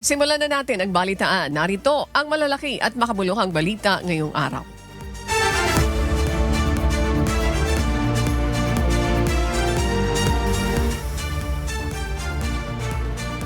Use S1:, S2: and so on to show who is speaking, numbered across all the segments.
S1: Simulan na natin ang balitaan. Narito ang malalaki at makabuluhang balita ngayong araw.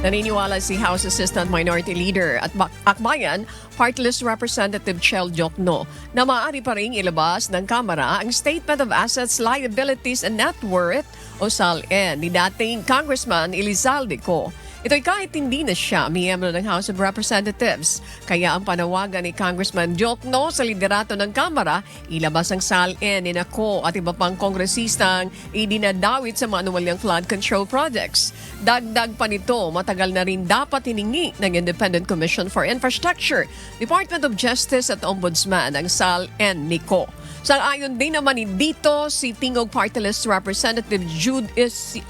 S1: Naniniwala si House Assistant Minority Leader at Akbayan Party List Representative Chel Diokno na maaari pa ring ilabas ng Kamara ang Statement of Assets, Liabilities and Net Worth o SALN ni dating Congressman Elizalde Co. Ito'y kahit hindi na siya miyembro ng House of Representatives. Kaya ang panawagan ni Congressman Diokno sa liderato ng Kamara, ilabas ang SALN ni Nako at iba pang kongresistang idinadawit sa manuwalyang flood control projects. Dagdag pa nito, matagal na rin dapat hiningi ng Independent Commission for Infrastructure, Department of Justice at Ombudsman ang SALN ni Ko. Sang-ayon din naman dito si Tingog Party List Representative Jude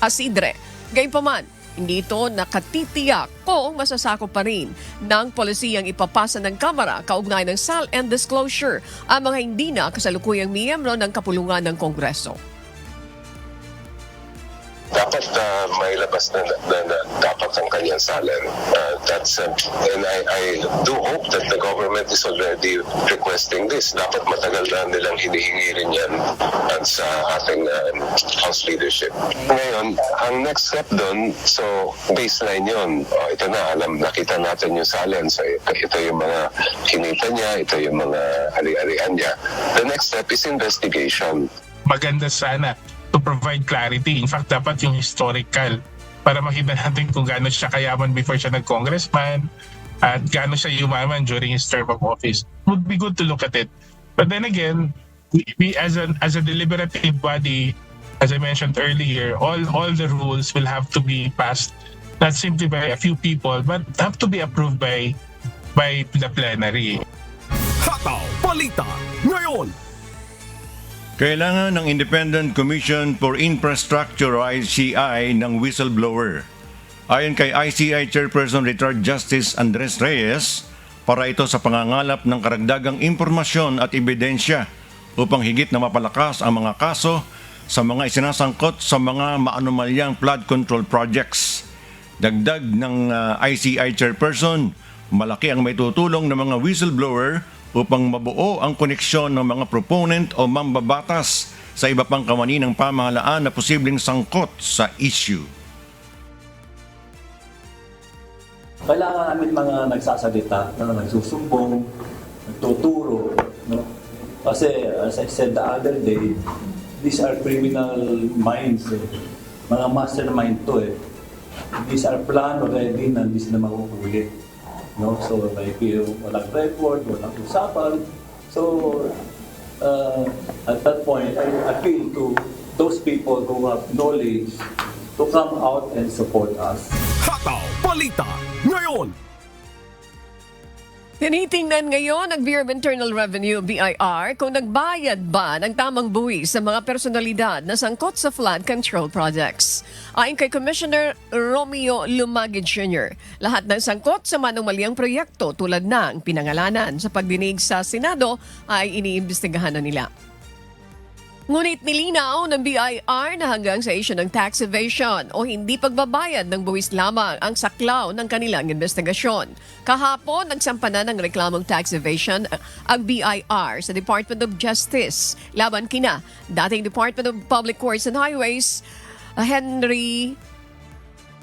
S1: Asidre. Gayunpaman, hindi ito nakatitiyak kung masasakop pa rin ng polisiyang ipapasa ng Kamara kaugnay ng SALN disclosure ang mga hindi na kasalukuyang miyembro ng kapulungan ng Kongreso.
S2: Dapat may labas na dapat ang kanyang SALN. And I do hope that the government is already requesting this. Dapat matagal na nilang hinihingi rin yan sa ating House leadership. Ngayon, ang next step doon, so baseline yun. Ito na, nakita natin yung SALN. So ito yung mga kinita niya, ito yung mga ari-arian niya. The next step is investigation.
S3: Maganda sana to provide clarity. In fact, dapat yung historical para makita natin kung gaano siya kayaman before siya nag-congressman at gaano siya yumaman during his term of office. Would be good to look at it. But then again, we as a deliberative body, as I mentioned earlier, all the rules will have to be passed not simply by a few people but have to be approved by the plenary.
S4: Hataw Balita ngayon.
S5: Kailangan ng Independent Commission for Infrastructure o ICI ng whistleblower. Ayon kay ICI Chairperson Retired Justice Andres Reyes, para ito sa pangangalap ng karagdagang impormasyon at ebidensya upang higit na mapalakas ang mga kaso sa mga isinasangkot sa mga maanumalyang flood control projects. Dagdag ng ICI Chairperson, malaki ang maitutulong ng mga whistleblower upang mabuo ang koneksyon ng mga proponent o mambabatas sa iba pang kawani ng pamahalaan na posibleng sangkot sa issue.
S6: Kailangan namin mga nagsasalita, na nagsusumbong, nagtuturo. No? Kasi as I said the other day, these are criminal minds. Mga mastermind to eh. These are plan already na hindi sila makukulit. No, so may walang record, walang usapan. So at that point, I appeal to those people who have knowledge to come out and support us.
S4: Hataw Balita ngayon.
S1: Tinitingnan ngayon ng Bureau of Internal Revenue, BIR, kung nagbayad ba ng tamang buwis sa mga personalidad na sangkot sa flood control projects. Ayon kay Commissioner Romeo Lumagid Jr., lahat ng sangkot sa manumalyang proyekto tulad ng pinangalanan sa pagdinig sa Senado ay iniimbestigahan na nila. Ngunit nilinaw ng BIR na hanggang sa issue ng tax evasion o hindi pagbabayad ng buwis lamang ang saklaw ng kanilang investigasyon. Kahapon, nagsampa na ng reklamong tax evasion ang BIR sa Department of Justice laban kina dating Department of Public Works and Highways Henry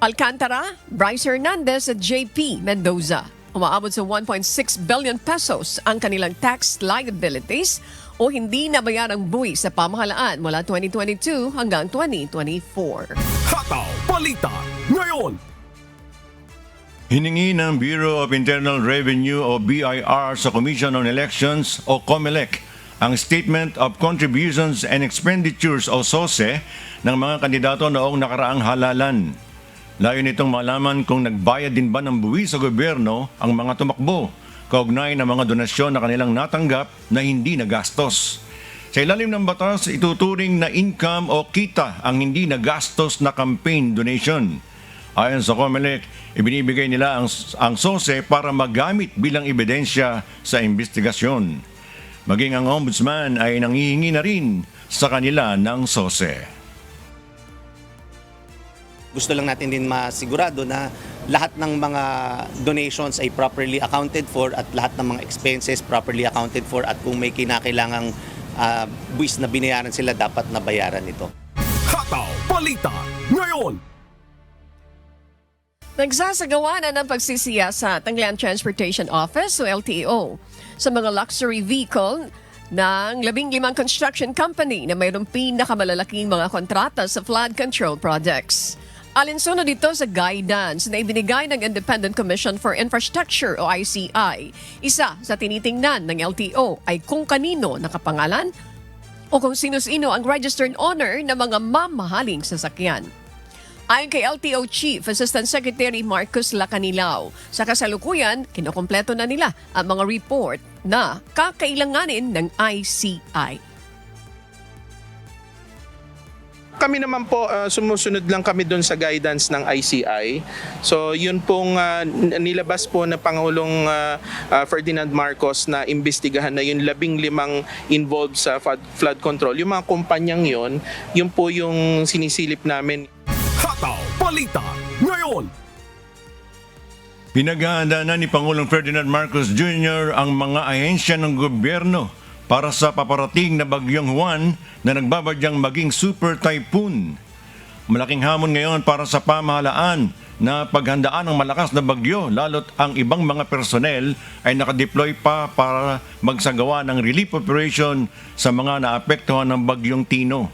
S1: Alcantara, Bryce Hernandez at JP Mendoza. Umaabot sa 1.6 billion pesos ang kanilang tax liabilities o hindi nabayarang buwis sa pamahalaan mula 2022 hanggang 2024.
S4: Hataw Balita ngayon.
S5: Hiningi ng Bureau of Internal Revenue o BIR sa Commission on Elections o COMELEC ang Statement of Contributions and Expenditures o SOSE ng mga kandidato noong nakaraang halalan. Layo nitong malaman kung nagbayad din ba ng buwis sa gobyerno ang mga tumakbo kaugnay ng mga donasyon na kanilang natanggap na hindi nagastos. Sa ilalim ng batas, ituturing na income o kita ang hindi nagastos na campaign donation. Ayon sa COMELEC, ibinibigay nila ang SOSE para magamit bilang ebidensya sa investigasyon. Maging ang Ombudsman ay nanghihingi na rin sa kanila ng SOSE.
S7: Gusto lang natin din masigurado na lahat ng mga donations ay properly accounted for at lahat ng mga expenses properly accounted for at kung may kinakailangang buwis na binayaran sila, dapat nabayaran ito.
S4: Hataw Balita ngayon.
S1: Nagsasagawa na ng pagsisiyasat ang Land Transportation Office o LTO sa mga luxury vehicle ng 15 construction company na mayroong pinakamalalaking mga kontrata sa flood control projects. Alinsunod dito sa guidance na ibinigay ng Independent Commission for Infrastructure o ICI. Isa sa tinitingnan ng LTO ay kung kanino nakapangalan o kung sino-sino ang registered owner ng mga mamahaling sasakyan. Ayon kay LTO Chief Assistant Secretary Marcos Lacanilao, sa kasalukuyan, kinukumpleto na nila ang mga report na kakailanganin ng ICI.
S8: Kami naman po, sumusunod lang kami doon sa guidance ng ICI. So yun pong nilabas po na Pangulong Ferdinand Marcos na imbestigahan na yung 15 involved sa flood control. Yung mga kumpanyang yun po yung sinisilip namin.
S4: Hataw Balita ngayon.
S5: Pinaghahanda na ni Pangulong Ferdinand Marcos Jr. ang mga ahensya ng gobyerno para sa paparating na bagyong Juan na nagbabadyang maging super typhoon. Malaking hamon ngayon para sa pamahalaan na paghandaan ng malakas na bagyo, lalo't ang ibang mga personnel ay nakadeploy pa para magsagawa ng relief operation sa mga naapektuhan ng bagyong Tino.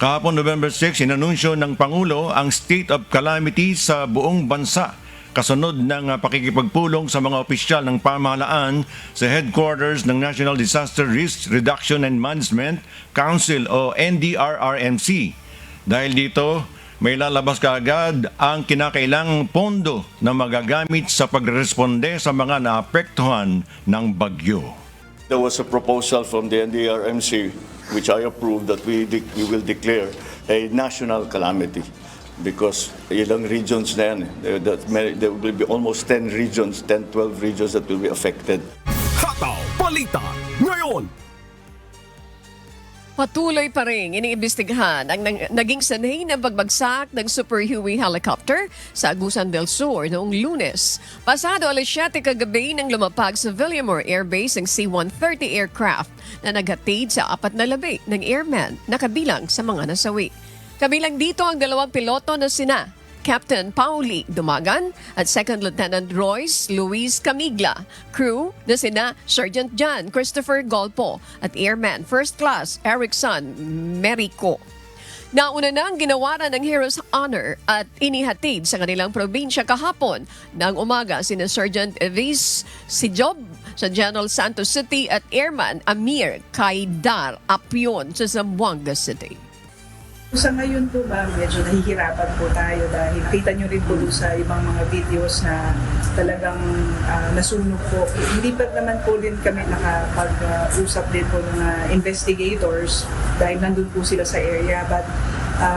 S5: Kahapon November 6, inanunsyo ng Pangulo ang state of calamity sa buong bansa kasunod ng pakikipagpulong sa mga opisyal ng pamahalaan sa headquarters ng National Disaster Risk Reduction and Management Council o NDRRMC. Dahil dito, may lalabas kaagad ang kinakailangang pondo na magagamit sa pagresponde sa mga naapektuhan ng bagyo.
S9: There was a proposal from the NDRMC which I approved that we will declare a national calamity. Because ilang regions na yan, there will be almost 10 regions, 10-12 regions that will be affected.
S4: Hataw Balita ngayon.
S1: Patuloy pa rin iniimbestigahan ang naging sanhi ng pagbagsak ng Super Huey helicopter sa Agusan del Sur noong Lunes. Pasado 7:00 kagabi nang lumapag sa Villamor Air Base ang C-130 aircraft na naghatid sa 4 na labi ng airman na kabilang sa mga nasawi. Kabilang dito ang 2 piloto na sina Captain Pauli Dumagan at Second Lieutenant Royce Luis Camigla, crew na sina Sergeant John Christopher Golpo at Airman First Class Erickson Merico. Nauna na ang ginawaran ng Heroes Honor at inihatid sa kanilang probinsya kahapon ng umaga sina Sergeant Evis Sijob sa General Santos City at Airman Amir Kaidar Apion sa Zamboanga City.
S10: Sa ngayon po ba, medyo nahihirapan po tayo dahil kita nyo rin po sa ibang mga videos na talagang nasunog po. Hindi pa naman po din kami nakapag-usap din po ng investigators dahil nandun po sila sa area. But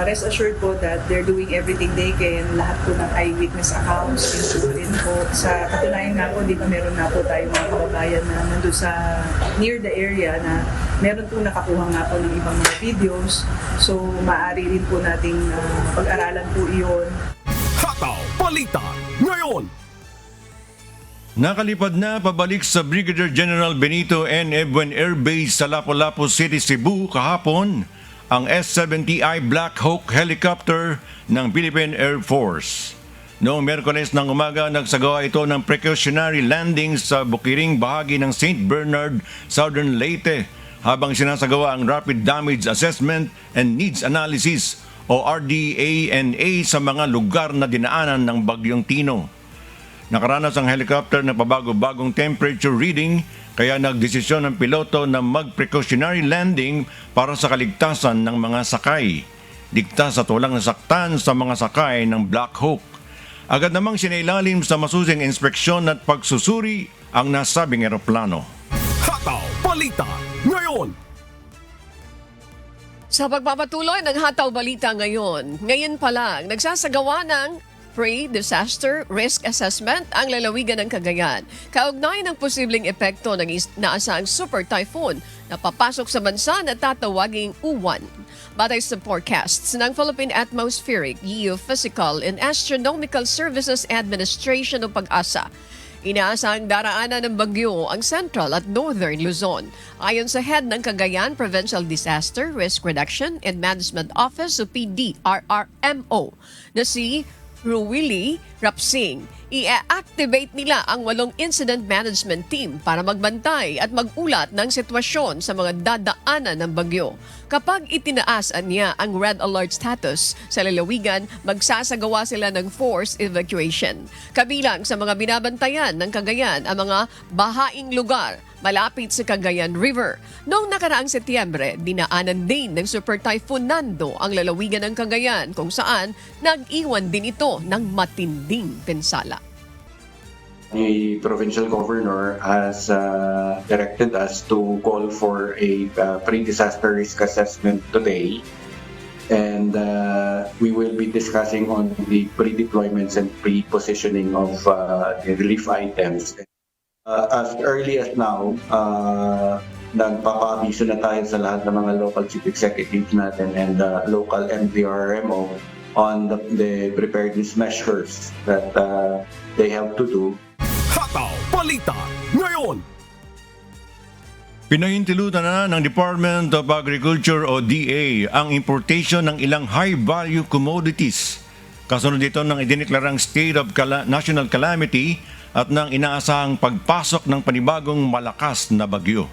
S10: rest assured po that they're doing everything they can. Lahat po ng eyewitness accounts din po. Sa katunayan nga po, di ba meron na po tayong mga kababayan na nandun sa near the area na meron po nakakuha nga po ng ibang mga videos. So, maaari rin po nating pag-aralan po iyon.
S4: Hataw Balita ngayon.
S5: Nakalipad na pabalik sa Brigadier General Benito N. Ebuen Air Base sa Lapu-Lapu City, Cebu kahapon ang S-70I Black Hawk helicopter ng Philippine Air Force. Noong Miyerkules ng umaga, nagsagawa ito ng precautionary landing sa bukiring bahagi ng St. Bernard, Southern Leyte habang sinasagawa ang Rapid Damage Assessment and Needs Analysis o RDA&A sa mga lugar na dinaanan ng Bagyong Tino. Nakaranas ang helicopter ng pabago-bagong temperature reading kaya nagdesisyon ng piloto na mag-precautionary landing para sa kaligtasan ng mga sakay. Ligtas at walang nasaktan sa mga sakay ng Black Hawk. Agad namang sinailalim sa masusing inspeksyon at pagsusuri ang nasabing eroplano.
S4: Hataw Balita ngayon.
S1: Sa pagpapatuloy ng Hataw Balita ngayon pa lang, nagsasagawa ng Pre-Disaster Risk Assessment ang lalawigan ng Cagayan. Kaugnay ng posibleng epekto ng naasang super typhoon na papasok sa bansa na tatawaging U1. Batay sa forecasts ng Philippine Atmospheric, Geophysical and Astronomical Services Administration o PAGASA, inaasahang daraanan ng bagyo ang Central at Northern Luzon. Ayon sa head ng Cagayan Provincial Disaster Risk Reduction and Management Office o PDRRMO na si Ruwili Rapsing, i-activate nila ang 8 incident management team para magbantay at magulat ng sitwasyon sa mga dadaanan ng bagyo. Kapag itinaasan niya ang red alert status sa lalawigan, magsasagawa sila ng forced evacuation. Kabilang sa mga binabantayan ng Cagayan ang mga bahaing lugar malapit sa Cagayan River. Noong nakaraang Setyembre, dinaanan din ng Super Typhoon Nando ang lalawigan ng Cagayan kung saan nag-iwan din ito ng matinding pinsala.
S11: The provincial governor has directed us to call for a pre-disaster risk assessment today, and we will be discussing on the pre-deployments and pre-positioning of the relief items. As early as now, nagpapaabiso na tayo sa lahat ng mga local chief executives natin and local MDRMO on the preparedness measures that they have to do.
S4: Hataw Balita ngayon.
S5: Pinahintilutan na ng Department of Agriculture o DA ang importation ng ilang high-value commodities. Kasunod dito ng idineklarang state of national calamity at ng inaasahang pagpasok ng panibagong malakas na bagyo.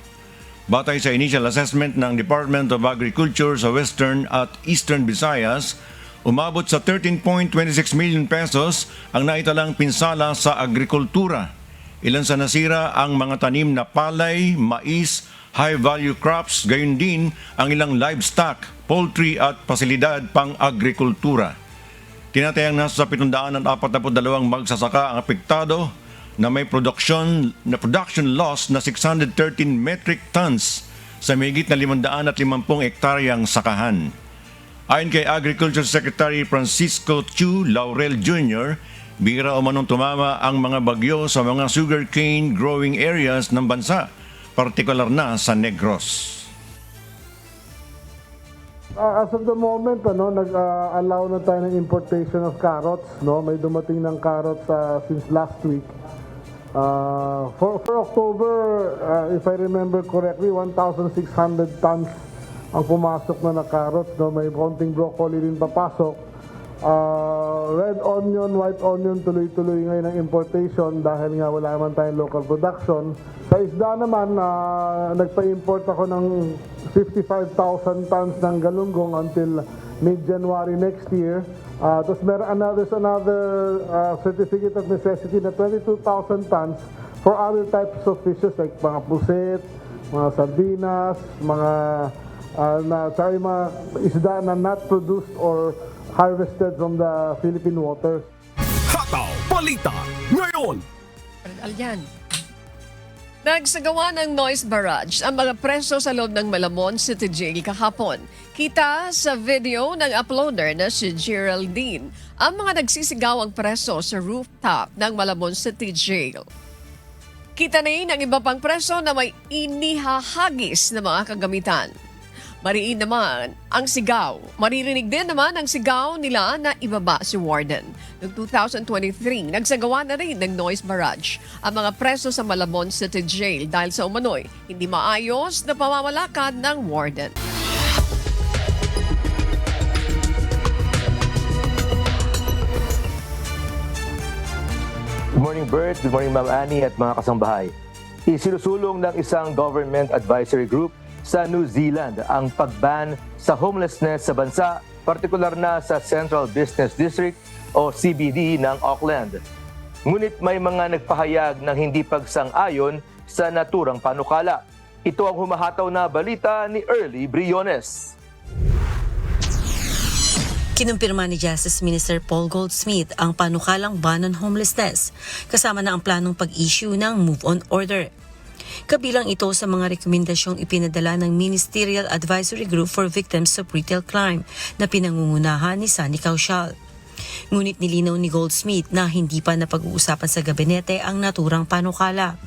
S5: Batay sa initial assessment ng Department of Agriculture sa Western at Eastern Visayas, umabot sa 13.26 million pesos ang naitalang pinsala sa agrikultura. Ilan sa nasira ang mga tanim na palay, mais, high-value crops, gayon din ang ilang livestock, poultry at pasilidad pang-agrikultura. Tinatayang nasa 742 magsasaka ang apektado na may production loss na 613 metric tons sa mahigit na 550 hektaryang sakahan. Ayon kay Agriculture Secretary Francisco Chu Laurel Jr., bihira umanong tumama ang mga bagyo sa mga sugarcane growing areas ng bansa, partikular na sa Negros.
S12: As of the moment, nag-allow na tayo ng importation of carrots. May dumating ng carrots since last week. For October, if I remember correctly, 1,600 tons ang pumasok na carrots. May konting broccoli rin papasok. Red onion, white onion, tuloy-tuloy ngayon ang importation dahil nga wala naman tayong local production. Sa isda naman, nagpa-import ako ng 55,000 tons ng galunggong until mid-January next year. Tapos there's another certificate of necessity na 22,000 tons for other types of fishes like mga puset, mga sardinas, mga isda na not produced or harvested from the Philippine waters.
S4: Hataw Balita ngayon.
S1: Alyan. Nagsagawa ng noise barrage ang mga preso sa loob ng Malamon City Jail kahapon. Kita sa video ng uploader na si Geraldine ang mga nagsisigaw ang preso sa rooftop ng Malamon City Jail. Kita na rin ang iba pang preso na may inihahagis na mga kagamitan. Mariin naman ang sigaw. Maririnig din naman ang sigaw nila na ibaba si Warden. Noong 2023, nagsagawa na rin ng noise barrage ang mga preso sa Malamon City Jail dahil sa umano'y hindi maayos na pamamalakad ng Warden.
S13: Good morning, Bert. Good morning, Ma'am Annie at mga kasambahay. Isinusulong ng isang government advisory group sa New Zealand ang pag-ban sa homelessness sa bansa, partikular na sa Central Business District o CBD ng Auckland. Ngunit may mga nagpahayag ng hindi pagsang-ayon sa naturang panukala. Ito ang humahataw na balita ni Early Briones.
S14: Kinumpirma ni Justice Minister Paul Goldsmith ang panukalang ban on homelessness, kasama na ang planong pag-issue ng move-on order. Kabilang ito sa mga rekomendasyong ipinadala ng Ministerial Advisory Group for Victims of Retail Crime na pinangungunahan ni Sunny Kaushal. Ngunit nilinaw ni Goldsmith na hindi pa napag-uusapan sa gabinete ang naturang panukala.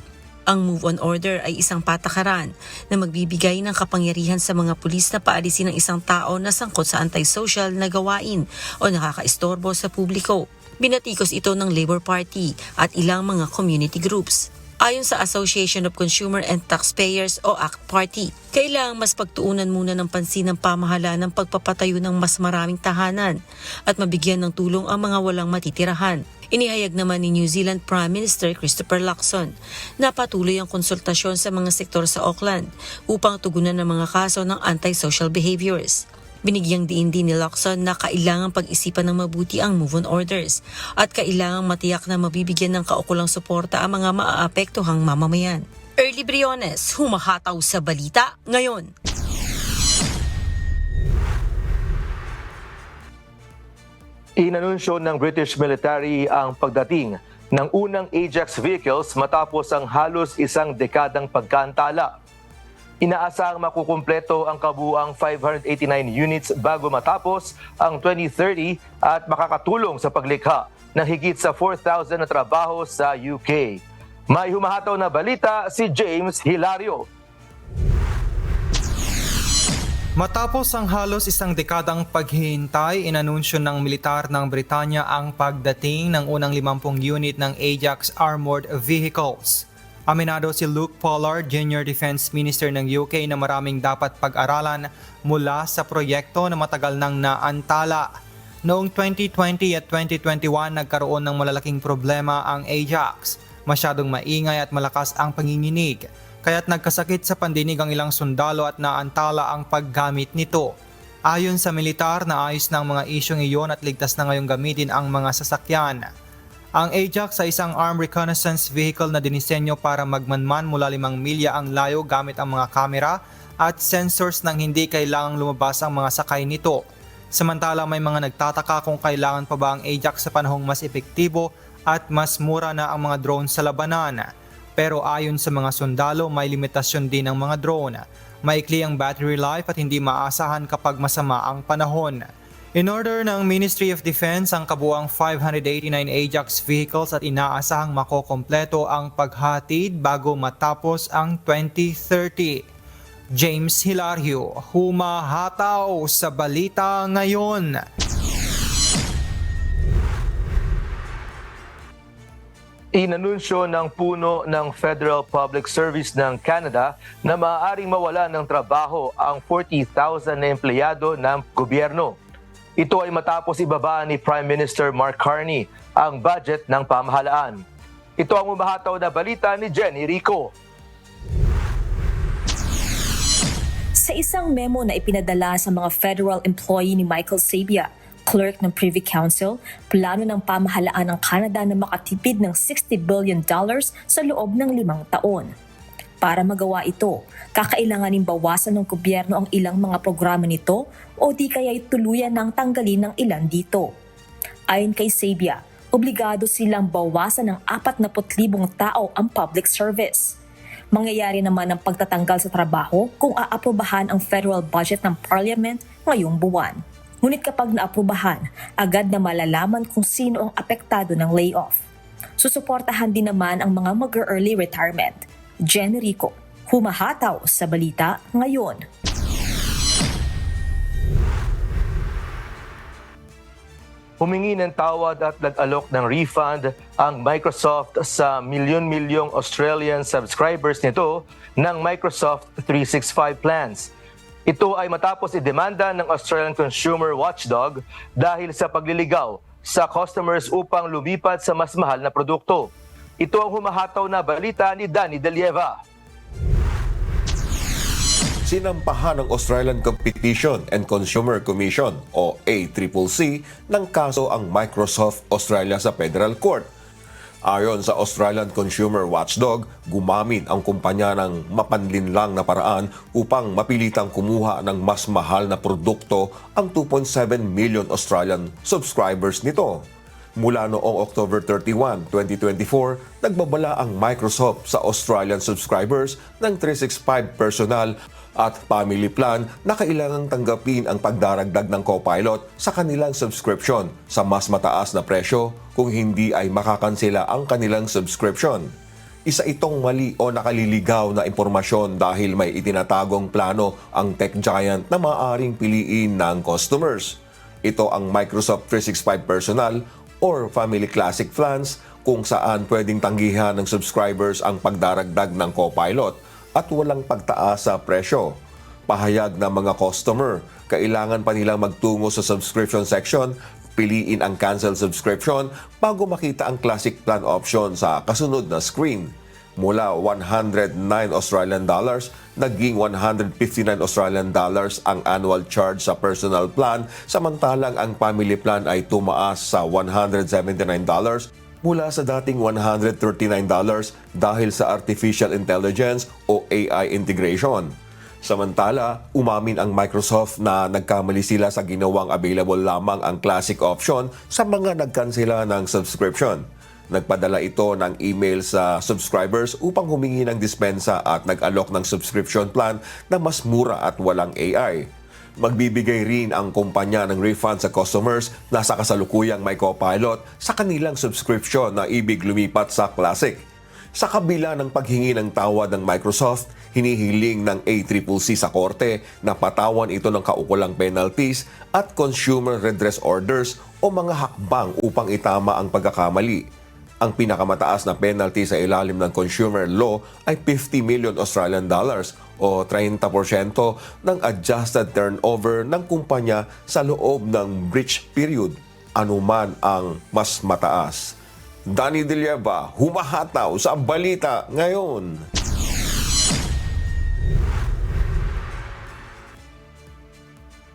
S14: Ang move on order ay isang patakaran na magbibigay ng kapangyarihan sa mga pulis na paalisin ng isang tao na sangkot sa antisocial na gawain o nakakaistorbo sa publiko. Binatikos ito ng Labor Party at ilang mga community groups. Ayon sa Association of Consumer and Taxpayers o ACT Party, kailangang mas pagtuunan muna ng pansin ng pamahalaan ng pagpapatayo ng mas maraming tahanan at mabigyan ng tulong ang mga walang matitirahan. Inihayag naman ni New Zealand Prime Minister Christopher Luxon na patuloy ang konsultasyon sa mga sektor sa Auckland upang tugunan ng mga kaso ng antisocial behaviors. Binigyang diin din ni Luxon na kailangang pag-isipan ng mabuti ang move-on orders at kailangang matiyak na mabibigyan ng kaukulang suporta ang mga maaapektuhang mamamayan. Early Briones, humahataw sa balita ngayon.
S13: Inanunsyo ng British military ang pagdating ng unang Ajax vehicles matapos ang halos isang dekadang pagkaantala. Inaasahang makukumpleto ang kabuuang 589 units bago matapos ang 2030 at makakatulong sa paglikha ng higit sa 4,000 na trabaho sa UK. May humahataw na balita si James Hilario.
S15: Matapos ang halos isang dekadang paghihintay, inanunsyo ng militar ng Britanya ang pagdating ng unang 50 unit ng Ajax Armored Vehicles. Aminado si Luke Pollard, Junior Defense Minister ng UK, na maraming dapat pag-aralan mula sa proyekto na matagal nang naantala. Noong 2020 at 2021, nagkaroon ng malalaking problema ang Ajax. Masyadong maingay at malakas ang panginginig, kaya't nagkasakit sa pandinig ang ilang sundalo at naantala ang paggamit nito. Ayon sa militar, naayos ng mga isyong iyon at ligtas na ngayong gamitin ang mga sasakyan. Ang Ajax ay isang armed reconnaissance vehicle na dinisenyo para magmanman mula 5 milya ang layo gamit ang mga kamera at sensors nang hindi kailangang lumabas ang mga sakay nito. Samantala, may mga nagtataka kung kailangan pa ba ang Ajax sa panahong mas epektibo at mas mura na ang mga drone sa labanan. Pero ayon sa mga sundalo, may limitasyon din ang mga drone. Maikli ang battery life at hindi maasahan kapag masama ang panahon. In-order ng Ministry of Defense ang kabuuang 589 Ajax vehicles at inaasahang makokompleto ang paghatid bago matapos ang 2030. James Hilario, humahataw sa balita ngayon.
S13: Inanunsyo ng puno ng Federal Public Service ng Canada na maaaring mawala ng trabaho ang 40,000 na empleyado ng gobyerno. Ito ay matapos ibaba ni Prime Minister Mark Carney ang budget ng pamahalaan. Ito ang umahataw na balita ni Jenny Rico.
S16: Sa isang memo na ipinadala sa mga federal employee ni Michael Sabia, clerk ng Privy Council, plano ng pamahalaan ng Canada na makatipid ng $60 billion sa loob ng 5 taon. Para magawa ito, kakailanganin bawasan ng gobyerno ang ilang mga programa nito o di kaya'y tuluyan ng tanggalin ng ilan dito. Ayon kay Sabia, obligado silang bawasan ng 40,000 tao ang public service. Mangyayari naman ang pagtatanggal sa trabaho kung aaprubahan ang federal budget ng Parliament ngayong buwan. Ngunit kapag naaprubahan, agad na malalaman kung sino ang apektado ng layoff. Susuportahan din naman ang mga mag-early retirement. Jenny Rico, humahataw sa balita ngayon.
S13: Humingi ng tawad at nag-alok ng refund ang Microsoft sa milyon-milyong Australian subscribers nito ng Microsoft 365 plans. Ito ay matapos idemanda ng Australian Consumer Watchdog dahil sa pagliligaw sa customers upang lumipat sa mas mahal na produkto. Ito ang humahataw na balita ni Danny Delieva.
S17: Sinampahan ng Australian Competition and Consumer Commission o ACCC ng kaso ang Microsoft Australia sa Federal Court. Ayon sa Australian Consumer Watchdog, gumamit ang kumpanya ng mapanlinlang na paraan upang mapilitang kumuha ng mas mahal na produkto ang 2.7 million Australian subscribers nito. Mula noong October 31, 2024, nagbabala ang Microsoft sa Australian subscribers ng 365 personal at family plan na kailangang tanggapin ang pagdaragdag ng Copilot sa kanilang subscription sa mas mataas na presyo kung hindi ay makakansela ang kanilang subscription. Isa itong mali o nakaliligaw na impormasyon dahil may itinatagong plano ang tech giant na maaaring piliin ng customers. Ito ang Microsoft 365 Personal or Family Classic plans kung saan pwedeng tanggihan ng subscribers ang pagdaragdag ng Copilot at walang pagtaas sa presyo. Pahayag ng mga customer, kailangan pa nilang magtungo sa subscription section, piliin ang cancel subscription bago makita ang classic plan option sa kasunod na screen. Mula $109 Australian, naging $159 Australian ang annual charge sa personal plan, samantalang ang family plan ay tumaas sa $179 mula sa dating $139 dahil sa artificial intelligence o AI integration. Samantala, umamin ang Microsoft na nagkamali sila sa ginawang available lamang ang classic option sa mga nagkansela ng subscription. Nagpadala ito ng email sa subscribers upang humingi ng dispensa at nag-alok ng subscription plan na mas mura at walang AI. Magbibigay rin ang kumpanya ng refund sa customers na sa kasalukuyang may Copilot sa kanilang subscription na ibig lumipat sa Classic. Sa kabila ng paghingi ng tawad ng Microsoft, hinihiling ng ACCC sa korte na patawan ito ng kaukulang penalties at consumer redress orders o mga hakbang upang itama ang pagkakamali. Ang pinakamataas na penalty sa ilalim ng consumer law ay 50 million Australian dollars o 30% ng adjusted turnover ng kumpanya sa loob ng breach period, anuman ang mas mataas. Danny De Lieva, humahataw sa balita ngayon.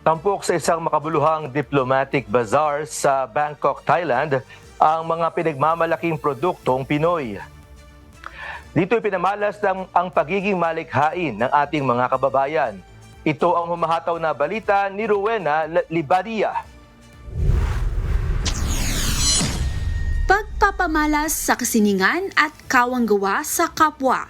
S13: Tampok sa isang makabuluhang diplomatic bazaar sa Bangkok, Thailand, ang mga pinagmamalaking produktong Pinoy. Dito ipinamalas ang pagiging malikhain ng ating mga kababayan. Ito ang humahataw na balita ni Rowena Libadia.
S18: Pagpapamalas sa kasiningan at kawanggawa sa kapwa.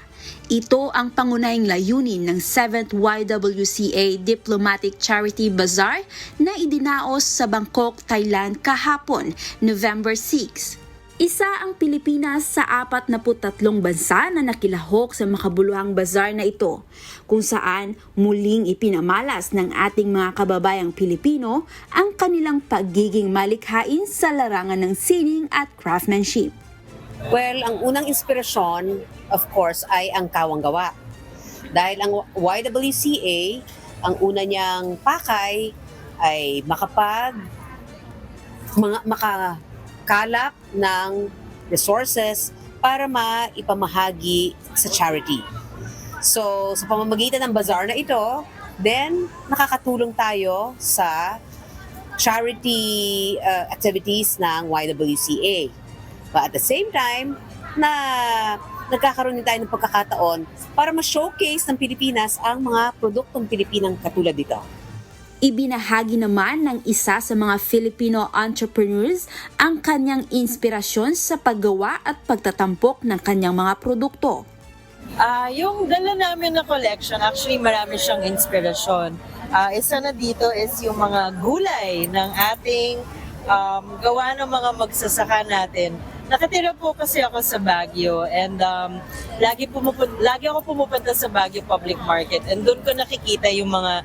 S18: Ito ang pangunahing layunin ng 7th YWCA Diplomatic Charity Bazaar na idinaos sa Bangkok, Thailand kahapon, November 6. Isa ang Pilipinas sa 43 bansa na nakilahok sa makabuluhang bazaar na ito, kung saan muling ipinamalas ng ating mga kababayang Pilipino ang kanilang pagiging malikhain sa larangan ng sining at craftsmanship.
S19: Well, ang unang inspirasyon, of course, ay ang kawanggawa. Dahil ang YWCA, ang una niyang pakay ay makakalap ng resources para maipamahagi sa charity. So, sa pamamagitan ng bazaar na ito, then nakakatulong tayo sa charity activities ng YWCA. But at the same time, nagkakaroon din tayo ng pagkakataon para ma-showcase ng Pilipinas ang mga produktong Pilipinang katulad dito.
S18: Ibinahagi naman ng isa sa mga Filipino entrepreneurs ang kanyang inspirasyon sa paggawa at pagtatampok ng kanyang mga produkto.
S20: Yung dala namin na collection, actually marami siyang inspirasyon. Isa na dito is yung mga gulay ng ating gawa ng mga magsasaka natin. Nakatira po kasi ako sa Baguio and lagi ako pumupunta sa Baguio Public Market and doon ko nakikita yung mga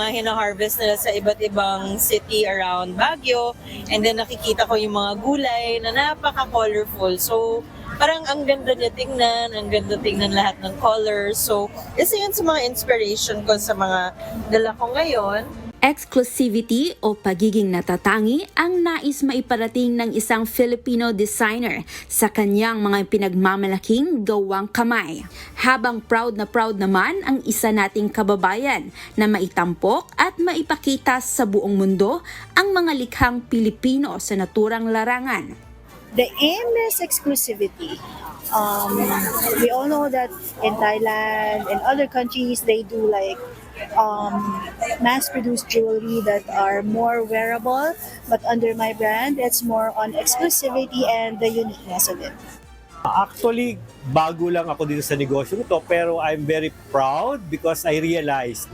S20: hina-harvest nila sa iba't ibang city around Baguio, and then nakikita ko yung mga gulay na napaka-colorful. So parang ang ganda niya tingnan, ang ganda tingnan lahat ng colors. So isa yun sa mga inspiration ko sa mga dala ko ngayon.
S18: Exclusivity o pagiging natatangi ang nais maiparating ng isang Filipino designer sa kanyang mga pinagmamalaking gawang kamay. Habang proud naman ang isa nating kababayan na maitampok at maipakita sa buong mundo ang mga likhang Pilipino sa naturang larangan.
S21: The aim is exclusivity. We all know that in Thailand and other countries, they do like mass-produced jewelry that are more wearable, but under my brand, it's more on exclusivity and the uniqueness of it.
S22: Actually, bago lang ako dito sa negosyo ito, pero I'm very proud because I realized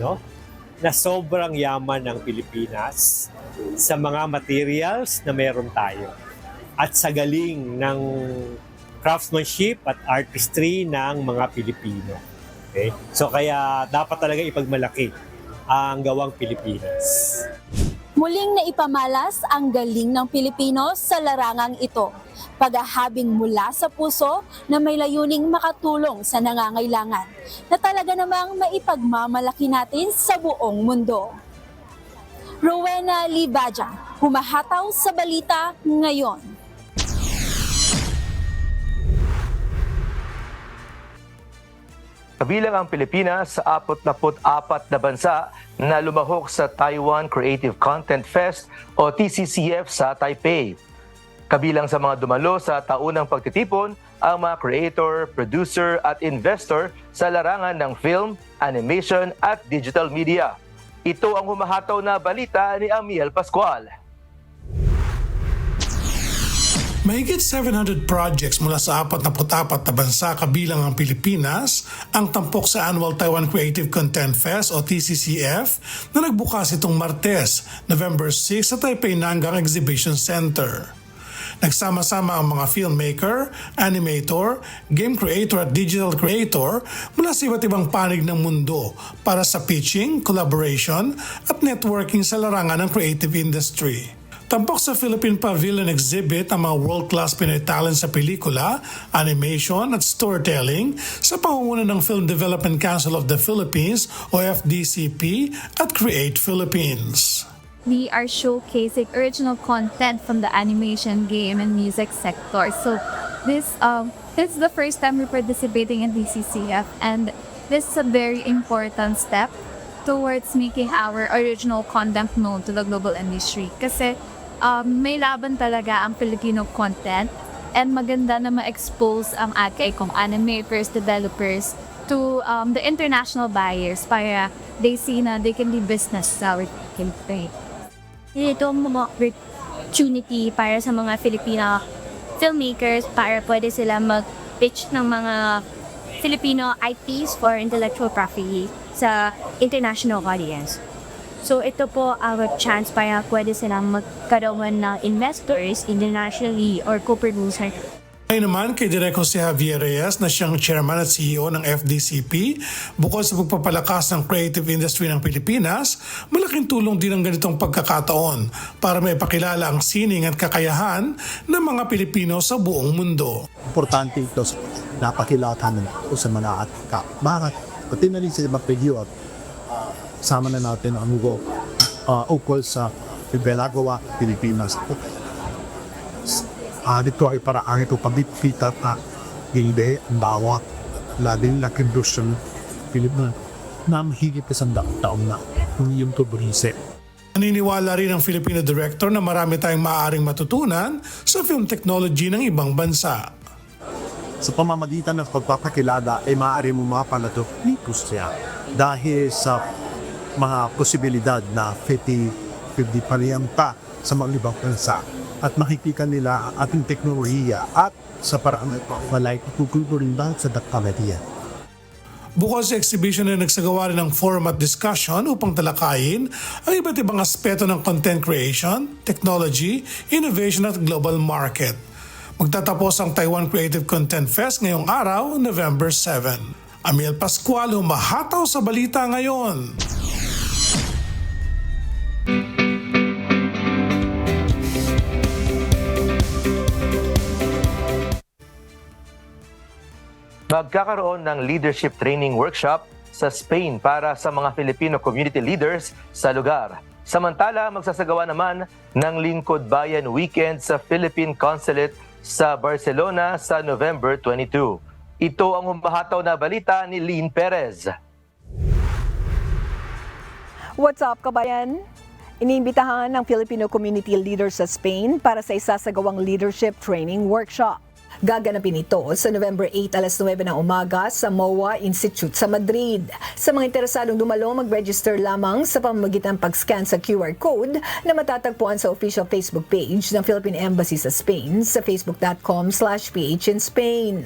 S22: na sobrang yaman ng Pilipinas sa mga materials na meron tayo at sa galing ng craftsmanship at artistry ng mga Pilipino. Okay? So kaya dapat talaga ipagmalaki ang gawang Pilipinas.
S18: Muling naipamalas ang galing ng Pilipino sa larangang ito. Paghahabing mula sa puso na may layuning makatulong sa nangangailangan na talaga namang maipagmamalaki natin sa buong mundo. Rowena Libaja, humahataw sa balita ngayon.
S13: Kabilang ang Pilipinas sa 44 na bansa na lumahok sa Taiwan Creative Content Fest o TCCF sa Taipei. Kabilang sa mga dumalo sa taunang pagtitipon ang mga creator, producer at investor sa larangan ng film, animation at digital media. Ito ang humahataw na balita ni Amiel Pascual.
S12: Mahigit 700 projects mula sa 44 na bansa kabilang ang Pilipinas ang tampok sa Annual Taiwan Creative Content Fest o TCCF na nagbukas itong Martes, November 6 sa Taipei Nangang Exhibition Center. Nagsama-sama ang mga filmmaker, animator, game creator at digital creator mula sa iba't ibang panig ng mundo para sa pitching, collaboration at networking sa larangan ng creative industry. Tampok sa Philippine Pavilion Exhibit ang mga world-class Pinoy talent sa pelikula, animation at storytelling sa pangunguna ng Film Development Council of the Philippines o FDCP at Create Philippines.
S2: We are showcasing original content from the animation, game, and music sector. So this is the first time we're participating in DCCF, and this is a very important step towards making our original content known to the global industry. Kasi may laban talaga ang Filipino content, and maganda na ma-expose ang ating animators, developers to the international buyers para they see na they can do business sa our country.
S3: Ito ang mga opportunity para sa mga Filipino filmmakers para pwede sila mag-pitch ng mga Filipino IPs for intellectual property sa international audience. So ito po our chance para pwede silang magkaroon ng investors internationally or co-producer.
S12: Ay naman kay Direk Jose Javier Reyes na siyang chairman at CEO ng FDCP, bukod sa pagpapalakas ng creative industry ng Pilipinas, malaking tulong din ang ganitong pagkakataon para maipakilala ang sining at kakayahan ng mga Pilipino sa buong mundo.
S23: Importante ito sa napakilatan ito sa mga atka. Bakit? Pati na rin sa mapigyo at sama na natin ang ukol sa Belagawa, Pilipinas. Dito ay paraan ito pagpipita na hindi ang bawat lading na kondusyon Pilipinas na mahigit isang taon na yung tuburise.
S12: Naniniwala rin ang Filipino director na marami tayong maaaring matutunan sa film technology ng ibang bansa.
S23: Sa pamamagitan ng pagpapakilala ay maaari mo mapalato ni Pusya dahil sa mga posibilidad na 50 pariyanta sa mga ibang bansa at makikita nila ang ating teknolohiya at sa paraan ito malay kukukurin ba sa dakkamediya.
S12: Bukod sa exhibition na nagsagawa rin ng forum at discussion upang talakayin ang iba't ibang aspeto ng content creation, technology, innovation at global market. Magtatapos ang Taiwan Creative Content Fest ngayong araw, November 7. Amiel Pascual, humahataw sa balita ngayon.
S13: Magkakaroon ng leadership training workshop sa Spain para sa mga Filipino community leaders sa lugar. Samantala, magsasagawa naman ng Lingkod Bayan Weekend sa Philippine Consulate sa Barcelona sa November 22. Ito ang humahataw na balita ni Lynn Perez.
S24: What's up, kabayan? Iniimbitahan ng Filipino community leaders sa Spain para sa isasagawang leadership training workshop. Gaganapin ito sa November 8 alas 9 ng umaga sa MOA Institute sa Madrid. Sa mga interesadong dumalo, mag-register lamang sa pamamagitan ng pag-scan sa QR code na matatagpuan sa official Facebook page ng Philippine Embassy sa Spain sa facebook.com/PH in Spain.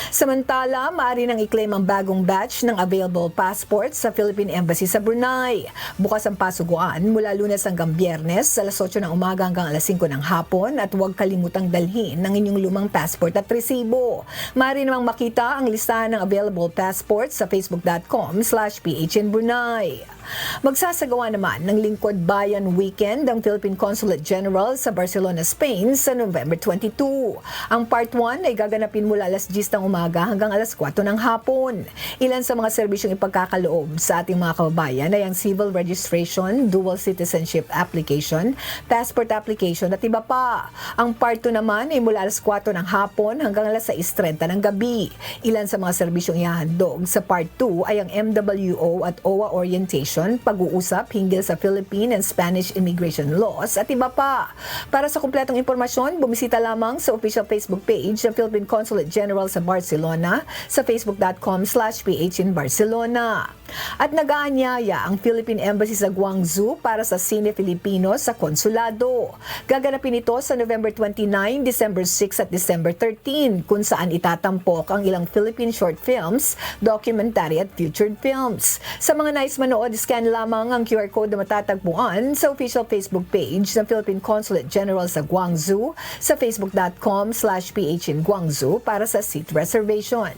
S24: Samantala, maaari nang i-claim ang bagong batch ng available passports sa Philippine Embassy sa Brunei. Bukas ang pasuguan mula Lunes hanggang Biyernes, alas 8 ng umaga hanggang alas 5 ng hapon at huwag kalimutang dalhin ng inyong lumang passport at resibo. Maaari namang makita ang listahan ng available passports sa facebook.com/phnbrunei. Magsasagawa naman ng Lingkod Bayan Weekend ang Philippine Consulate General sa Barcelona, Spain sa November 22. Ang Part 1 ay gaganapin mula alas 10 ng umaga hanggang alas 4 ng hapon. Ilan sa mga serbisyong ipagkakaloob sa ating mga kababayan ay ang civil registration, dual citizenship application, passport application at iba pa. Ang Part 2 naman ay mula alas 4 ng hapon hanggang alas 6:30 ng gabi. Ilan sa mga serbisyong ihahandog sa Part 2 ay ang MWO at OWA orientation, pag-uusap hinggil sa Philippine and Spanish immigration laws at iba pa. Para sa kumpletong impormasyon, bumisita lamang sa official Facebook page ng Philippine Consulate General sa Barcelona sa facebook.com/phinbarcelona. At nag-aanyaya ang Philippine Embassy sa Guangzhou para sa Sine Filipino sa konsulado. Gaganapin ito sa November 29, December 6 at December 13 kung saan itatampok ang ilang Philippine short films, documentary at featured films. Sa mga nais manood, scan lamang ang QR code na matatagpuan sa official Facebook page ng Philippine Consulate General sa Guangzhou sa facebook.com/phinguangzhou para sa seat reservation.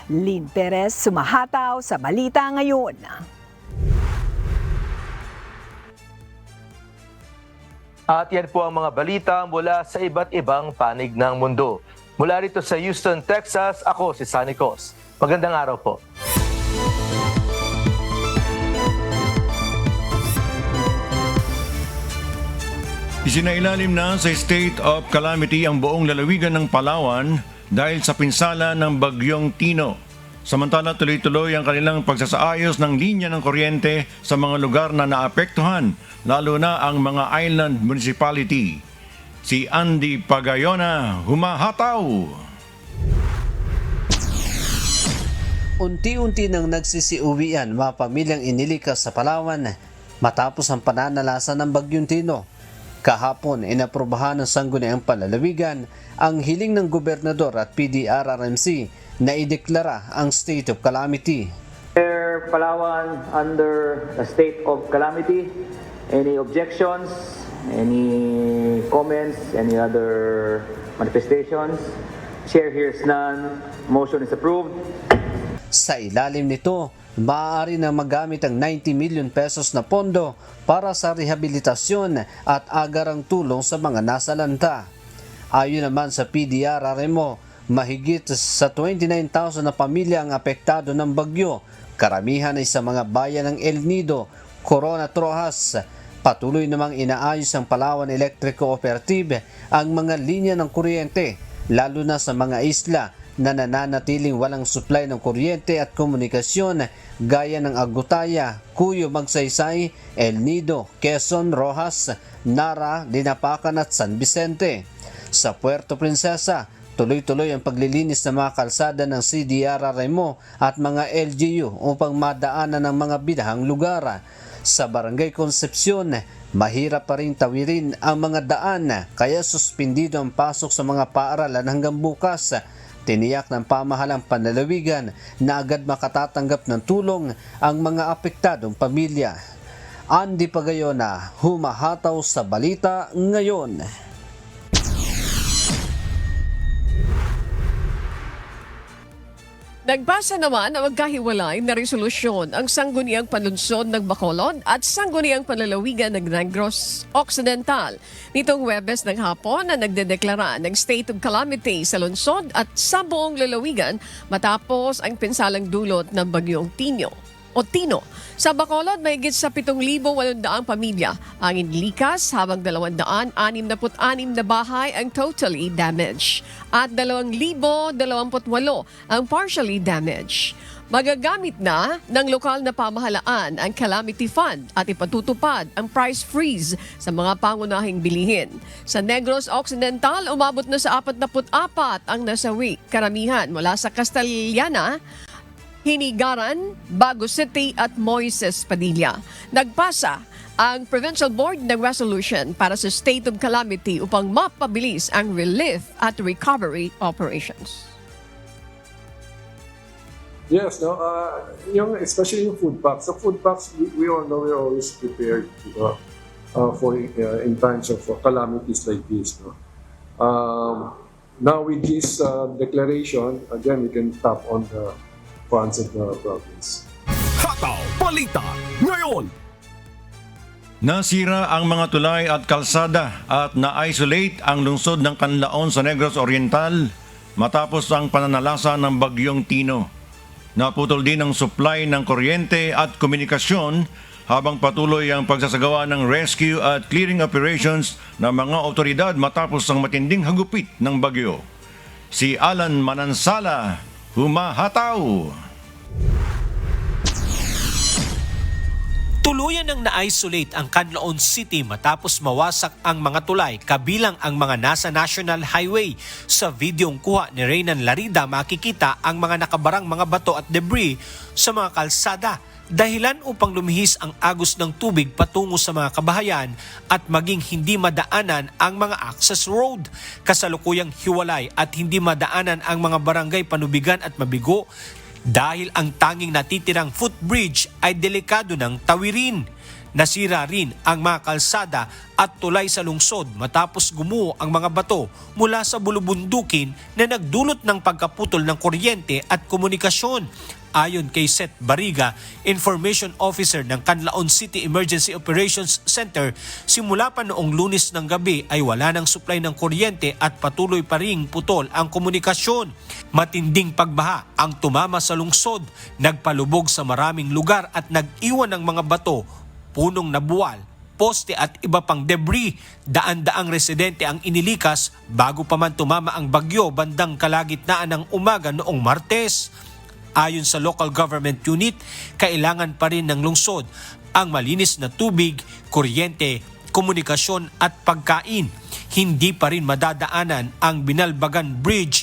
S24: Lynn Perez, sumahataw sa Balita Ngayon.
S13: At yan po ang mga balita mula sa iba't ibang panig ng mundo. Mula rito sa Houston, Texas, ako si Sunny Cos. Magandang araw po.
S5: Isinailalim na sa state of calamity ang buong lalawigan ng Palawan dahil sa pinsala ng Bagyong Tino. Samantala, tuloy-tuloy ang kanilang pagsasaayos ng linya ng kuryente sa mga lugar na naapektuhan, lalo na ang mga island municipality. Si Andy Pagayona, humahataw!
S6: Unti-unti nang nagsisiuwian mga pamilyang inilikas sa Palawan matapos ang pananalasa ng Bagyong Tino. Kahapon, inaprubahan ng Sangguniang Panlalawigan ang hiling ng gobernador at PDRRMC na ideklara ang state of calamity.
S7: Palawan under a state of calamity. Any objections? Any comments? Any other manifestations? Chair hears none. Motion is approved.
S6: Sa ilalim nito, maaari na magamit ang 90 million pesos na pondo para sa rehabilitasyon at agarang tulong sa mga nasalanta. Ayon naman sa PDRRMO, mahigit sa 29,000 na pamilya ang apektado ng bagyo. Karamihan ay sa mga bayan ng El Nido, Corona Trojas. Patuloy namang inaayos ang Palawan Electric Cooperative ang mga linya ng kuryente, lalo na sa mga isla na nananatiling walang supply ng kuryente at komunikasyon gaya ng Agutaya, Cuyo, Magsaysay, El Nido, Quezon, Rojas, Nara, Dinapacan at San Vicente. Sa Puerto Princesa, tuloy-tuloy ang paglilinis ng mga kalsada ng CDRRMO at mga LGU upang madaanan ng mga bidahang lugar. Sa Barangay Concepcion, mahirap pa rin tawirin ang mga daan kaya suspendido ang pasok sa mga paaralan hanggang bukas. Tiniyak ng pamahalang panlalawigan na agad makatatanggap ng tulong ang mga apektadong pamilya. Andy Pagayona, humahataw sa Balita Ngayon.
S1: Nagbasa naman ang magkahiwalay na resolusyon ang Sangguniang Panlunsod ng Bacolod at Sangguniang Panlalawigan ng Negros Occidental nitong Huwebes ng hapon na nagdedeklara ng state of calamity sa lungsod at sa buong lalawigan matapos ang pinsalang dulot ng Bagyong Tino. Sa Bacolod, mahigit sa 7,800 pamilya ang inilikas habang 266 na bahay ang totally damaged at 2,028 ang partially damaged. Magagamit na ng lokal na pamahalaan ang Calamity Fund at ipatutupad ang price freeze sa mga pangunahing bilihin. Sa Negros Occidental, umabot na sa 44 ang nasawi, karamihan mula sa Castellana, Hinigaran, Bago City at Moises Padilla. Nagpasa ang Provincial Board ng resolution para sa state of calamity upang mapabilis ang relief at recovery operations.
S12: Yes, no. Especially yung food packs. The food packs, we all know we're always prepared, for in times of calamities like this, no. Now with this declaration, again, we can tap on the funds of the province.
S4: Hataw Balita ngayon.
S5: Nasira ang mga tulay at kalsada at na-isolate ang lungsod ng Canlaon sa Negros Oriental matapos ang pananalasa ng Bagyong Tino. Naputol din ang supply ng kuryente at komunikasyon habang patuloy ang pagsasagawa ng rescue at clearing operations ng mga otoridad matapos ang matinding hagupit ng bagyo. Si Alan Manansala, humahataw!
S8: Tuluyan ng na-isolate ang Canlaon City matapos mawasak ang mga tulay kabilang ang mga nasa National Highway. Sa videong kuha ni Reynan Larida makikita ang mga nakabarang mga bato at debris sa mga kalsada. Dahilan upang lumihis ang agos ng tubig patungo sa mga kabahayan at maging hindi madaanan ang mga access road. Kasalukuyang hiwalay at hindi madaanan ang mga barangay Panubigan at Mabigo dahil ang tanging natitirang footbridge ay delikado ng tawirin. Nasira rin ang mga kalsada at tulay sa lungsod matapos gumuho ang mga bato mula sa bulubundukin na nagdulot ng pagkaputol ng kuryente at komunikasyon. Ayon kay Seth Bariga, Information Officer ng Canlaon City Emergency Operations Center, simula pa noong Lunes ng gabi ay wala ng supply ng kuryente at patuloy pa ring putol ang komunikasyon. Matinding pagbaha ang tumama sa lungsod, nagpalubog sa maraming lugar at nag-iwan ng mga bato, punong nabuwal, poste at iba pang debris. Daan-daang residente ang inilikas bago pa man tumama ang bagyo bandang kalagitnaan ng umaga noong Martes. Ayon sa local government unit, kailangan pa rin ng lungsod ang malinis na tubig, kuryente, komunikasyon at pagkain. Hindi pa rin madadaanan ang Binalbagan Bridge,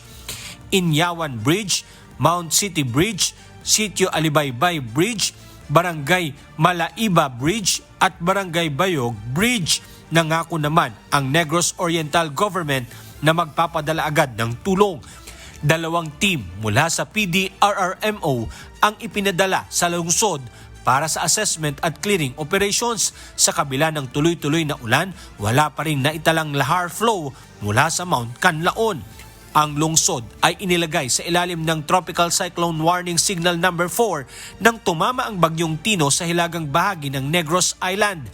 S8: Inyawan Bridge, Mount City Bridge, Sitio Alibaybay Bridge, Barangay Malaiba Bridge at Barangay Bayog Bridge. Nangako naman ang Negros Oriental Government na magpapadala agad ng tulong. 2 team mula sa PDRRMO ang ipinadala sa lungsod para sa assessment at clearing operations. Sa kabila ng tuloy-tuloy na ulan, wala pa rin naitalang lahar flow mula sa Mount Canlaon. Ang lungsod ay inilagay sa ilalim ng Tropical Cyclone Warning Signal number 4 nang tumama ang Bagyong Tino sa hilagang bahagi ng Negros Island.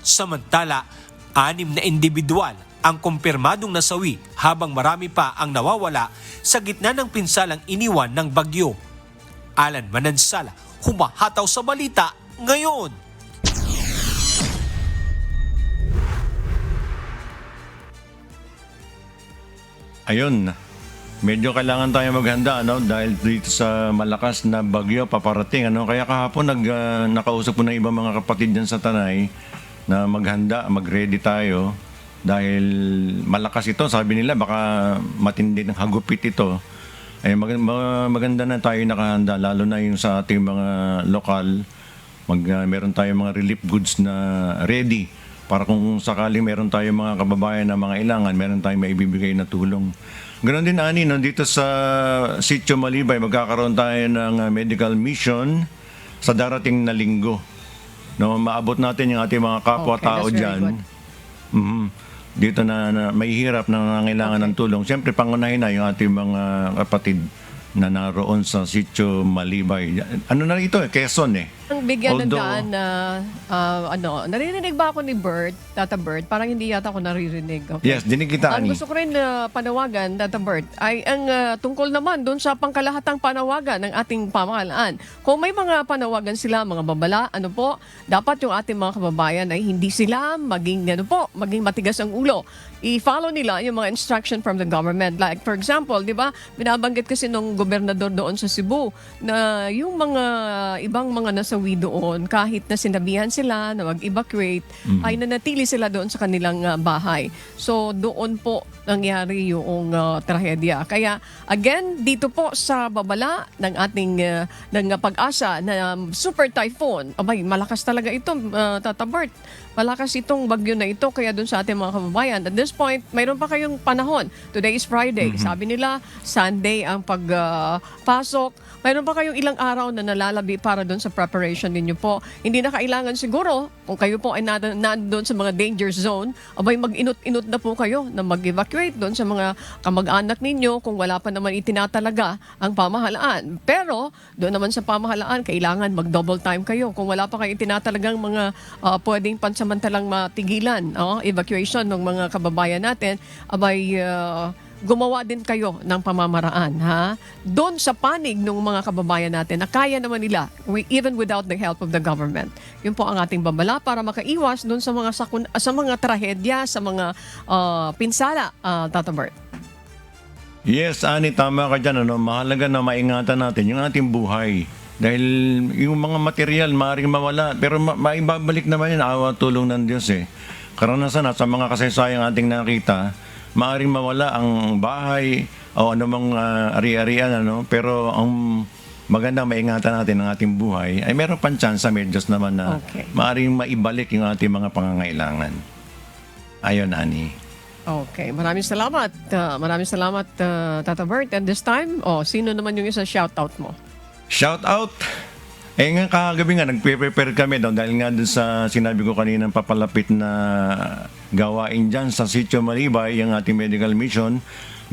S8: Samantala, 6 na individual ang kumpirmadong nasawi habang marami pa ang nawawala sa gitna ng pinsalang iniwan ng bagyo. Alan Manansala, humahataw sa balita ngayon.
S5: Ayun, medyo kailangan tayo maghanda dahil dito sa malakas na bagyo paparating. Kaya kahapon nakausap ko ng ibang mga kapatid dyan sa Tanay na maghanda, mag-ready tayo. Dahil malakas ito, sabi nila baka matindi ng hagupit ito. Ay maganda na tayo nakahanda, lalo na yung sa ating mga lokal. Meron tayong mga relief goods na ready para kung sakaling meron tayong mga kababayan na mga ilangan, meron tayong maibibigay na tulong. Ganon din Ani, dito sa Sitio Malibay, magkakaroon tayo ng medical mission sa darating na linggo. Maabot natin yung ating mga kapwa-tao dyan. Dito na may hirap na nangailangan ng tulong. Siyempre, pangunahin na yung ating mga kapatid na naroon sa Sitio Malibay. Ano na ito Quezon
S1: Ang bigyan ng daan na, naririnig ba ako ni Bert, Tata Bert? Parang hindi yata ako naririnig. Okay.
S5: Yes, dinig kita,
S1: Ang
S5: Ani.
S1: gusto ko rin na panawagan, Tata Bert, ay ang tungkol naman doon sa pangkalahatang panawagan ng ating pamahalaan. Kung may mga panawagan sila, mga babala, dapat yung ating mga kababayan ay hindi sila maging matigas ang ulo. I-follow nila yung mga instruction from the government. Like, for example, di ba, binabanggit kasi nung gobernador doon sa Cebu na yung mga ibang mga nasawi doon, kahit na sinabihan sila na mag-evacuate, ay nanatili sila doon sa kanilang bahay. So, doon po nangyari yung trahedya. Kaya, again, dito po sa babala ng ating ng pag-asa na super typhoon, malakas talaga ito, Tata Bert. Malakas itong bagyo na ito, kaya doon sa ating mga kababayan. At this point, mayroon pa kayong panahon. Today is Friday. Sabi nila, Sunday ang pasok. Mayroon pa kayong ilang araw na nalalabi para doon sa preparation ninyo po. Hindi na kailangan siguro, kung kayo po ay nandun sa mga danger zone, abay mag-inot-inot na po kayo na mag-evacuate doon sa mga kamag-anak ninyo kung wala pa naman itinatalaga ang pamahalaan. Pero doon naman sa pamahalaan, kailangan mag-double time kayo. Kung wala pa kayo itinatalagang mga pwedeng pansamantalang matigilan, evacuation ng mga kababayan natin, abay gumawa din kayo ng pamamaraan, ha? Doon sa panig ng mga kababayan natin na kaya naman nila, even without the help of the government. Yun po ang ating babala para makaiwas doon sa mga trahedya, sa mga pinsala, Tata Bert.
S5: Yes, Ani, tama ka dyan. Mahalaga na maingatan natin yung ating buhay. Dahil yung mga material, maaaring mawala. Pero maibabalik naman yun, awa tulong ng Diyos eh. Karanasan sa mga kasaysayang ating nakita, maaaring mawala ang bahay o anumang ari-arian, pero ang maganda maingatan natin ang ating buhay ay meron pang tsansa, medyos naman na maaaring maibalik yung ating mga pangangailangan. Ayon, Ani.
S1: Okay, maraming salamat. Tata Bert. And this time, sino naman yung isa shoutout mo?
S5: Shoutout! Nga kagabi nga, nagpe-prepare kami dahil nga dun sa sinabi ko kanina papalapit na gawain dyan sa Sitio Malibay, yung ating medical mission.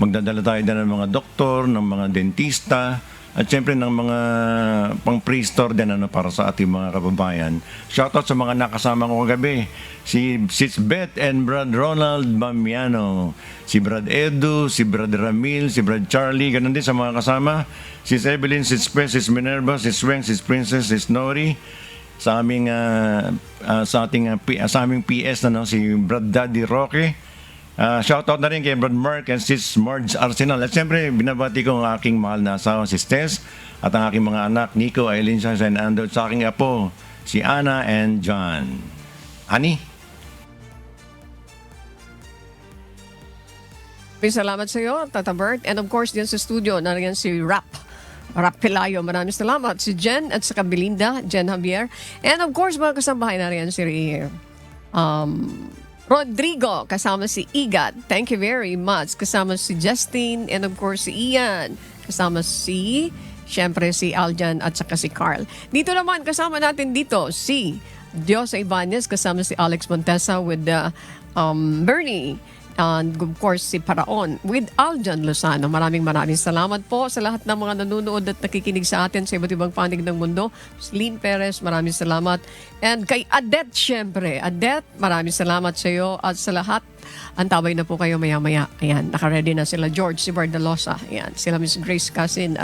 S5: Magdadala tayo dyan ng mga doktor, ng mga dentista, at syempre ng mga pang-pre-store din para sa ating mga kababayan. Shoutout sa mga nakasama ko kagabi. Si Sis Beth and Brad Ronald Mamiano, si Brad Edu, si Brad Ramil, si Brad Charlie, ganun din sa mga kasama. Sis Evelyn, Sis Pres, Sis Minerva, Sis Weng, Sis Princess, Sis Nori. Sa aming sa aming PS si Brad Daddy Roque. Shoutout na rin kay Brad Mark and Sis Marge Arsenal. At siyempre, binabati ko ang aking mahal na asawa, si Tess, at ang aking mga anak, Nico, Aileen, Shans, and Ando, at sa aking apo, si Anna and John. Ani?
S1: Salamat sa iyo, Tata Bert. And of course, diyan sa studio, nariyan si Rap Pelayo. Maraming salamat. Si Jen at saka Belinda, Jen Javier. And of course, mga kasambahay nariyan si Rodrigo, kasama si Igat. Thank you very much. Kasama si Justin and of course si Ian. Kasama syempre si Aljan at saka si Carl. Dito naman, kasama natin dito si Diosa Ibanez, kasama si Alex Montesa with Bernie. And of course, si Paraon with Aljan Lozano. Maraming salamat po sa lahat ng mga nanonood at nakikinig sa atin sa iba't ibang panig ng mundo. Slim Perez, maraming salamat. And kay Adet, syempre. Adet, maraming salamat sa iyo at sa lahat. Antabay na po kayo maya-maya. Ayan, nakaready na sila George, si Bardalosa. Ayan, sila Miss Grace Casin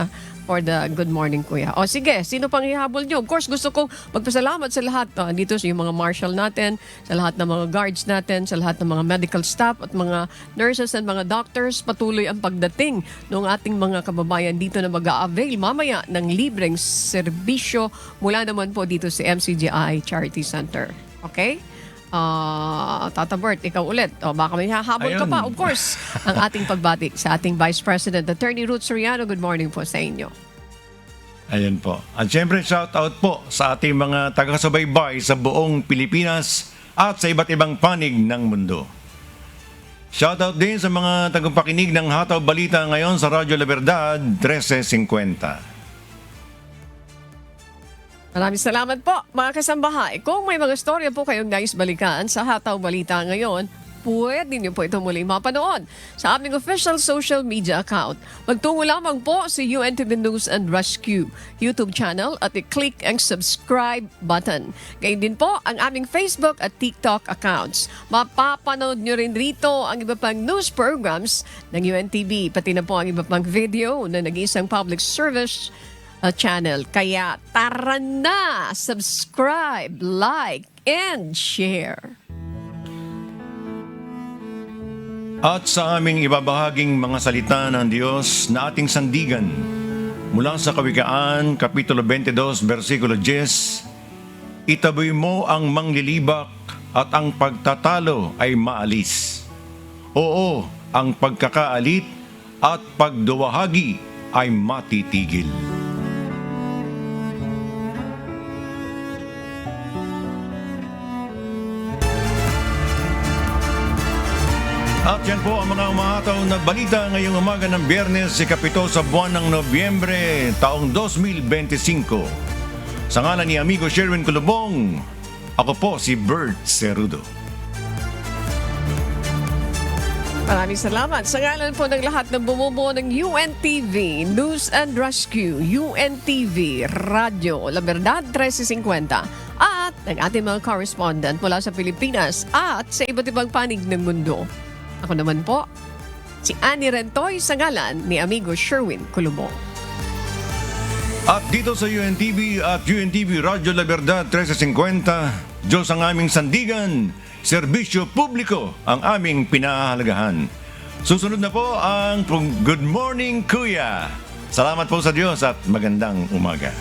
S1: for the good morning, Kuya. O sige, sino pang ihabol nyo? Of course, gusto kong magpasalamat sa lahat. Dito sa yung mga marshal natin, sa lahat ng mga guards natin, sa lahat ng mga medical staff at mga nurses and mga doctors. Patuloy ang pagdating ng ating mga kababayan dito na mag-a-avail mamaya ng libreng serbisyo mula naman po dito sa MCGI Charity Center. Okay? Tata Bert, ikaw ulit. Baka may hahabol ka pa. Of course, ang ating pagbati sa ating Vice President, Attorney Ruth Soriano. Good morning po sa inyo.
S5: Ayan po. At syempre, shout out po sa ating mga taga-subaybay sa buong Pilipinas at sa iba't ibang panig ng mundo. Shout out din sa mga tagapakinig ng Hataw Balita ngayon sa Radyo La Verdad 1350.
S1: Maraming salamat po mga kasambahay. Kung may mga storya po kayong nais balikan sa Hataw Balita ngayon, pwede niyo po ito muli mapanood sa aming official social media account. Magtungo lamang po sa UNTV News and Rescue YouTube channel at i-click ang subscribe button. Gayun din po ang aming Facebook at TikTok accounts. Mapapanood niyo rin rito ang iba pang news programs ng UNTV, pati na po ang iba pang video na nag-iisang public service channel. Kaya tara na! Subscribe, like, and share.
S5: At sa aming ibabahaging mga salita ng Diyos na ating sandigan mula sa Kawikaan, Kapitulo 22, versikulo 10, itaboy mo ang manglilibak at ang pagtatalo ay maalis. Oo, ang pagkakaalit at pagduwahagi ay matitigil. At yan po ang mga umahataw na balita ngayong umaga ng Biyernes, ikapito sa buwan ng Nobyembre, taong 2025. Sa ngalan ni amigo Sherwin Kulubong, ako po si Bert Cerudo.
S1: Maraming salamat. Sa ngalan po ng lahat ng bumubuo ng UNTV, News and Rescue, UNTV, Radyo, La Verdad 1350, at ng ating mga correspondent mula sa Pilipinas at sa iba't ibang panig ng mundo. Ako naman po, si Annie Rentoy sa ngalan ni amigo Sherwin Kulubong.
S5: At dito sa UNTV at UNTV Radyo La Verdad 1350, Diyos ang aming sandigan, serbisyo publiko ang aming pinahahalagahan. Susunod na po ang Good Morning Kuya. Salamat po sa Diyos at magandang umaga.